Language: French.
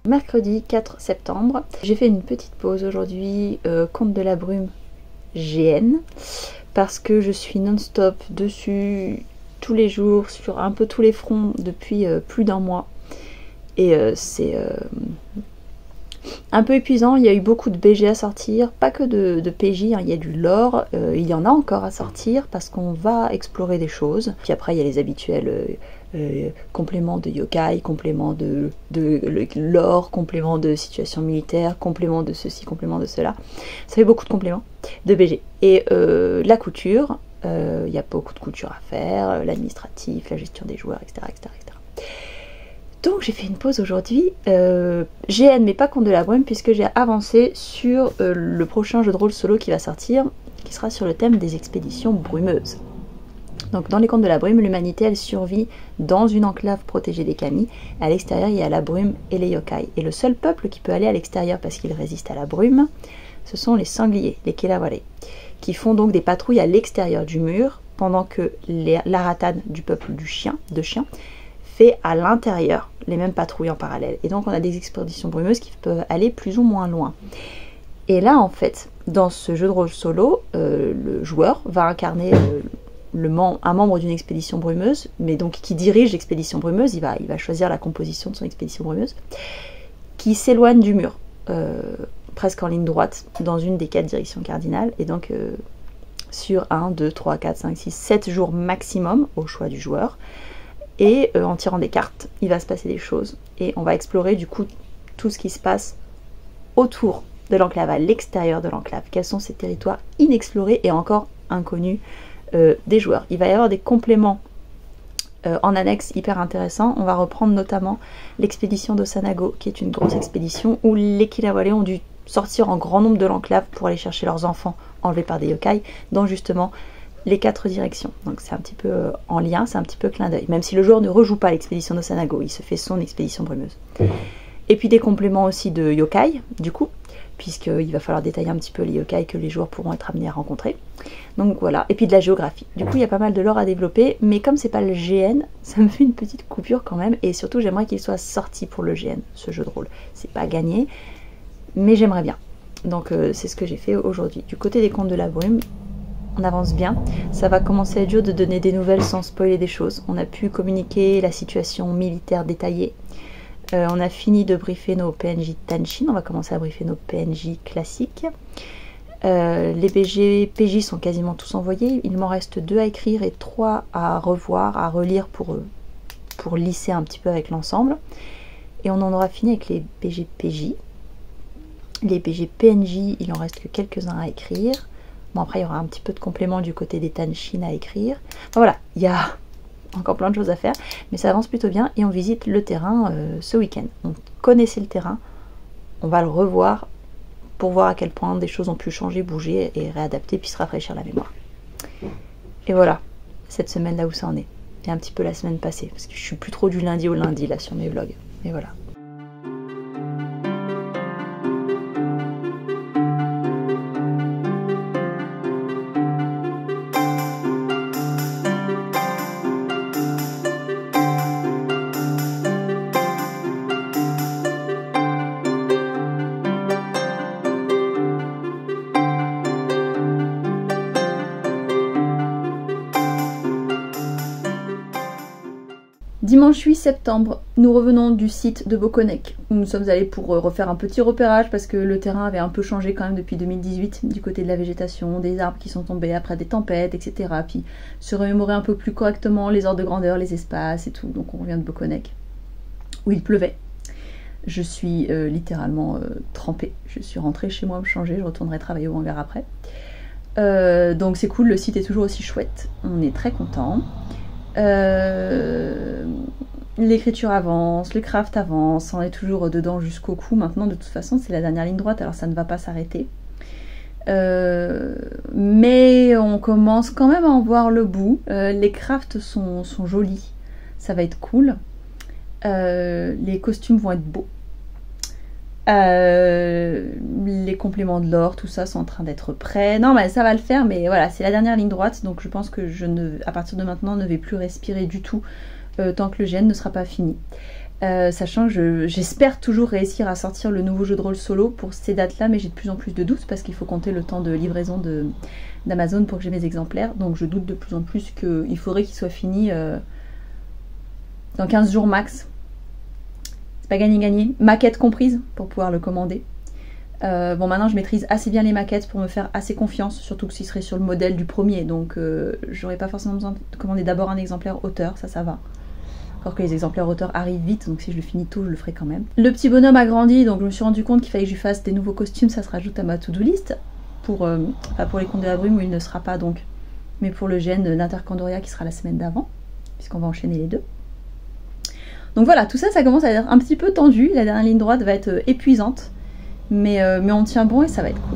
Mercredi 4 septembre. J'ai fait une petite pause aujourd'hui, Conte de la brume GN, parce que je suis non-stop dessus tous les jours, sur un peu tous les fronts depuis plus d'un mois. Et c'est un peu épuisant. Il y a eu beaucoup de BG à sortir, pas que de PJ, hein. Il y a du lore, il y en a encore à sortir parce qu'on va explorer des choses. Puis après il y a les habituels compléments de yokai, compléments de lore, compléments de situation militaire, compléments de ceci, compléments de cela. Ça fait beaucoup de compléments de BG. Et la couture, il y a beaucoup de couture à faire, l'administratif, la gestion des joueurs, etc. etc., etc. Donc j'ai fait une pause aujourd'hui, GN mais pas Conte de la brume, puisque j'ai avancé sur le prochain jeu de rôle solo qui va sortir, qui sera sur le thème des expéditions brumeuses. Donc dans les Contes de la brume, l'humanité elle survit dans une enclave protégée des kami. À l'extérieur il y a la brume et les yokai. Et le seul peuple qui peut aller à l'extérieur parce qu'il résiste à la brume, ce sont les sangliers, les Kelawale, qui font donc des patrouilles à l'extérieur du mur, pendant que l'Aratan du peuple de chiens fait à l'intérieur les mêmes patrouilles en parallèle. Et donc on a des expéditions brumeuses qui peuvent aller plus ou moins loin. Et là en fait, dans ce jeu de rôle solo, le joueur va incarner un membre d'une expédition brumeuse, mais donc qui dirige l'expédition brumeuse, il va choisir la composition de son expédition brumeuse, qui s'éloigne du mur, presque en ligne droite, dans une des 4 directions cardinales, et donc sur 1, 2, 3, 4, 5, 6, 7 jours maximum, au choix du joueur. Et en tirant des cartes, il va se passer des choses. Et on va explorer du coup tout ce qui se passe autour de l'enclave, à l'extérieur de l'enclave. Quels sont ces territoires inexplorés et encore inconnus des joueurs. Il va y avoir des compléments en annexe hyper intéressants. On va reprendre notamment l'expédition d'Osanago, qui est une grosse expédition où les Kelawale ont dû sortir en grand nombre de l'enclave pour aller chercher leurs enfants enlevés par des yokai, dans justement les 4 directions. Donc c'est un petit peu en lien, c'est un petit peu clin d'œil. Même si le joueur ne rejoue pas l'expédition d'Osanago, il se fait son expédition brumeuse. Et puis des compléments aussi de yokai, du coup, puisqu'il va falloir détailler un petit peu les yokai que les joueurs pourront être amenés à rencontrer. Donc voilà, et puis de la géographie. Du coup, il y a pas mal de lore à développer, mais comme c'est pas le GN, ça me fait une petite coupure quand même, et surtout j'aimerais qu'il soit sorti pour le GN, ce jeu de rôle. C'est pas gagné, mais j'aimerais bien. Donc c'est ce que j'ai fait aujourd'hui. Du côté des Contes de la brume, on avance bien. Ça va commencer à être dur de donner des nouvelles sans spoiler des choses. On a pu communiquer la situation militaire détaillée. On a fini de briefer nos PNJ Tanshin. On va commencer à briefer nos PNJ classiques. Les PJ sont quasiment tous envoyés. Il m'en reste 2 à écrire et 3 à revoir, à relire pour lisser un petit peu avec l'ensemble. Et on en aura fini avec les BG PJ. Les BG PNJ, il en reste que quelques-uns à écrire. Bon, après, il y aura un petit peu de complément du côté des Tanshin à écrire. Enfin, voilà, il y a encore plein de choses à faire, mais ça avance plutôt bien et on visite le terrain ce week-end. On connaissait le terrain, on va le revoir pour voir à quel point des choses ont pu changer, bouger et réadapter, puis se rafraîchir la mémoire. Et voilà, cette semaine là où ça en est. Et un petit peu la semaine passée, parce que je suis plus trop du lundi au lundi là sur mes vlogs. Et voilà. Dimanche 8 septembre, nous revenons du site de Bokonek, où nous sommes allés pour refaire un petit repérage parce que le terrain avait un peu changé quand même depuis 2018 du côté de la végétation, des arbres qui sont tombés après des tempêtes, etc. Puis se remémorer un peu plus correctement les ordres de grandeur, les espaces et tout. Donc on revient de Bokonek, où il pleuvait. Je suis littéralement trempée. Je suis rentrée chez moi me changer, je retournerai travailler au hangar après. Donc c'est cool, le site est toujours aussi chouette, on est très contents. L'écriture avance, le craft avance, on est toujours dedans jusqu'au cou. Maintenant de toute façon c'est la dernière ligne droite, alors ça ne va pas s'arrêter. Mais on commence quand même à en voir le bout. Les crafts sont jolis, ça va être cool. Les costumes vont être beaux. Les compléments de lore, tout ça sont en train d'être prêts. Non mais ça va le faire, mais voilà, c'est la dernière ligne droite, donc je pense que je ne, à partir de maintenant, ne vais plus respirer du tout tant que le GN ne sera pas fini. Sachant que j'espère toujours réussir à sortir le nouveau jeu de rôle solo pour ces dates-là, mais j'ai de plus en plus de doutes parce qu'il faut compter le temps de livraison d'Amazon pour que j'ai mes exemplaires. Donc je doute de plus en plus qu'il faudrait qu'il soit fini dans 15 jours max. C'est pas gagné, maquette comprise pour pouvoir le commander. Bon, maintenant je maîtrise assez bien les maquettes pour me faire assez confiance, surtout que ce serait sur le modèle du premier, donc j'aurais pas forcément besoin de commander d'abord un exemplaire auteur, ça va. Encore que les exemplaires auteurs arrivent vite, donc si je le finis tôt, je le ferai quand même. Le petit bonhomme a grandi, donc je me suis rendu compte qu'il fallait que je lui fasse des nouveaux costumes, ça se rajoute à ma to-do list, pour les Contes de la Brume où il ne sera pas donc, mais pour le GN d'Intercandoria qui sera la semaine d'avant, puisqu'on va enchaîner les deux. Donc voilà, tout ça, ça commence à être un petit peu tendu, la dernière ligne droite va être épuisante, mais on tient bon et ça va être cool.